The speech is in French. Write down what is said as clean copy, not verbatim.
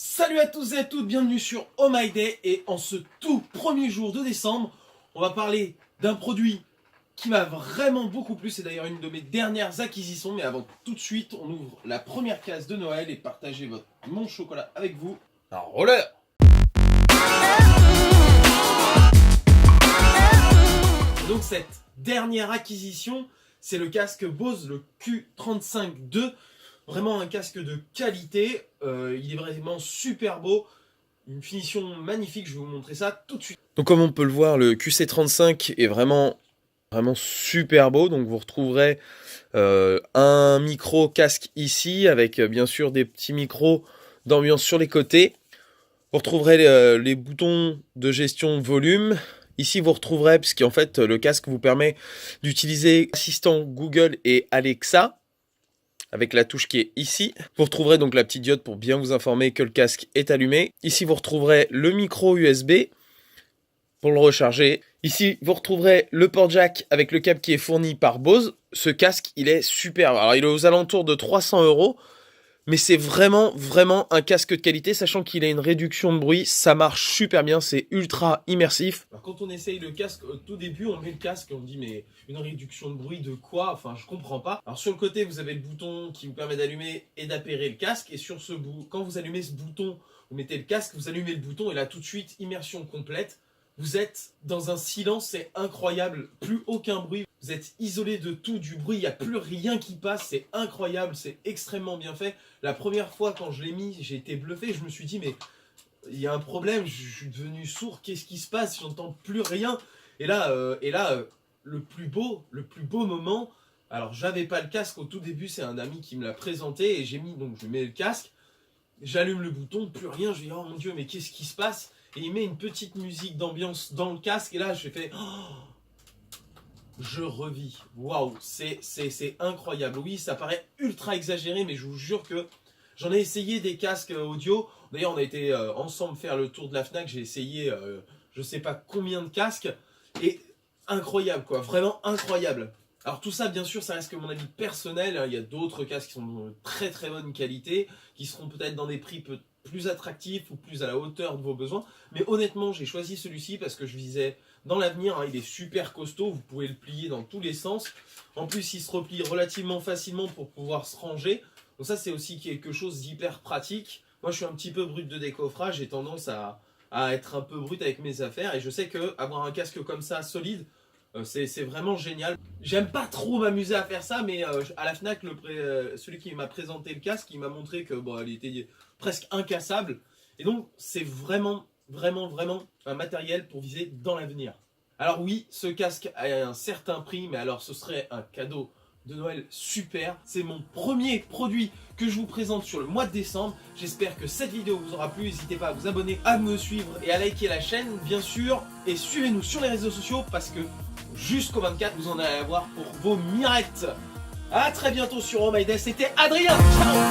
Salut à tous et à toutes, bienvenue sur Oh My Day. Et en ce tout premier jour de décembre, on va parler d'un produit qui m'a vraiment beaucoup plu. C'est d'ailleurs une de mes dernières acquisitions. Mais avant tout de suite, on ouvre la première case de Noël et partagez mon chocolat avec vous. Un roller. Donc cette dernière acquisition, c'est le casque Bose, le Q35 II. Vraiment un casque de qualité, il est vraiment super beau, une finition magnifique, je vais vous montrer ça tout de suite. Donc comme on peut le voir, le QC35 est vraiment super beau, donc vous retrouverez un micro casque ici, avec bien sûr des petits micros d'ambiance sur les côtés. Vous retrouverez les boutons de gestion volume. Ici vous retrouverez, puisqu'en fait le casque vous permet d'utiliser l'assistant Google et Alexa, avec la touche qui est ici. Vous retrouverez donc la petite diode pour bien vous informer que le casque est allumé. Ici, vous retrouverez le micro USB pour le recharger. Ici, vous retrouverez le port jack avec le câble qui est fourni par Bose. Ce casque, il est superbe. Alors, il est aux alentours de 300 €. Mais c'est vraiment un casque de qualité, sachant qu'il a une réduction de bruit. Ça marche super bien, c'est ultra immersif. Alors quand on essaye le casque, au tout début, on met le casque et on dit mais une réduction de bruit de quoi? Enfin, je comprends pas. Alors sur le côté, vous avez le bouton qui vous permet d'allumer et d'appairer le casque. Et sur ce bout, quand vous allumez ce bouton, vous mettez le casque, vous allumez le bouton et là tout de suite, immersion complète. Vous êtes dans un silence, c'est incroyable, plus aucun bruit. Vous êtes isolé de tout, du bruit, il n'y a plus rien qui passe, c'est incroyable, c'est extrêmement bien fait. La première fois quand je l'ai mis, j'ai été bluffé, je me suis dit mais il y a un problème, je suis devenu sourd, qu'est-ce qui se passe, j'entends plus rien. Et là, le plus beau moment, alors j'avais pas le casque au tout début, c'est un ami qui me l'a présenté et j'ai mis, donc je mets le casque, j'allume le bouton, plus rien, je dis oh mon dieu mais qu'est-ce qui se passe? Et il met une petite musique d'ambiance dans le casque et là je fais oh, je revis. Waouh, c'est incroyable. Oui, ça paraît ultra exagéré, mais je vous jure que j'en ai essayé des casques audio. D'ailleurs, on a été ensemble faire le tour de la Fnac. J'ai essayé je sais pas combien de casques et incroyable quoi, vraiment incroyable. Alors tout ça, bien sûr, ça reste que mon avis personnel. Il y a d'autres casques qui sont de très bonne qualité, qui seront peut-être dans des prix plus attractifs ou plus à la hauteur de vos besoins. Mais honnêtement, j'ai choisi celui-ci parce que je visais dans l'avenir. Il est super costaud, vous pouvez le plier dans tous les sens. En plus, il se replie relativement facilement pour pouvoir se ranger. Donc ça, c'est aussi quelque chose d'hyper pratique. Moi, je suis un petit peu brut de décoffrage, j'ai tendance à être un peu brut avec mes affaires. Et je sais que avoir un casque comme ça, solide, c'est vraiment génial. J'aime pas trop m'amuser à faire ça, mais à la Fnac, celui qui m'a présenté le casque, il m'a montré que bon, il était presque incassable. Et donc, c'est vraiment un matériel pour viser dans l'avenir. Alors oui, ce casque a un certain prix, mais alors ce serait un cadeau de Noël super. C'est mon premier produit que je vous présente sur le mois de décembre. J'espère que cette vidéo vous aura plu. N'hésitez pas à vous abonner, à me suivre et à liker la chaîne, bien sûr. Et suivez-nous sur les réseaux sociaux parce que jusqu'au 24, vous en allez avoir pour vos mirettes. A très bientôt sur Oh My Day. C'était Adrien. Ciao.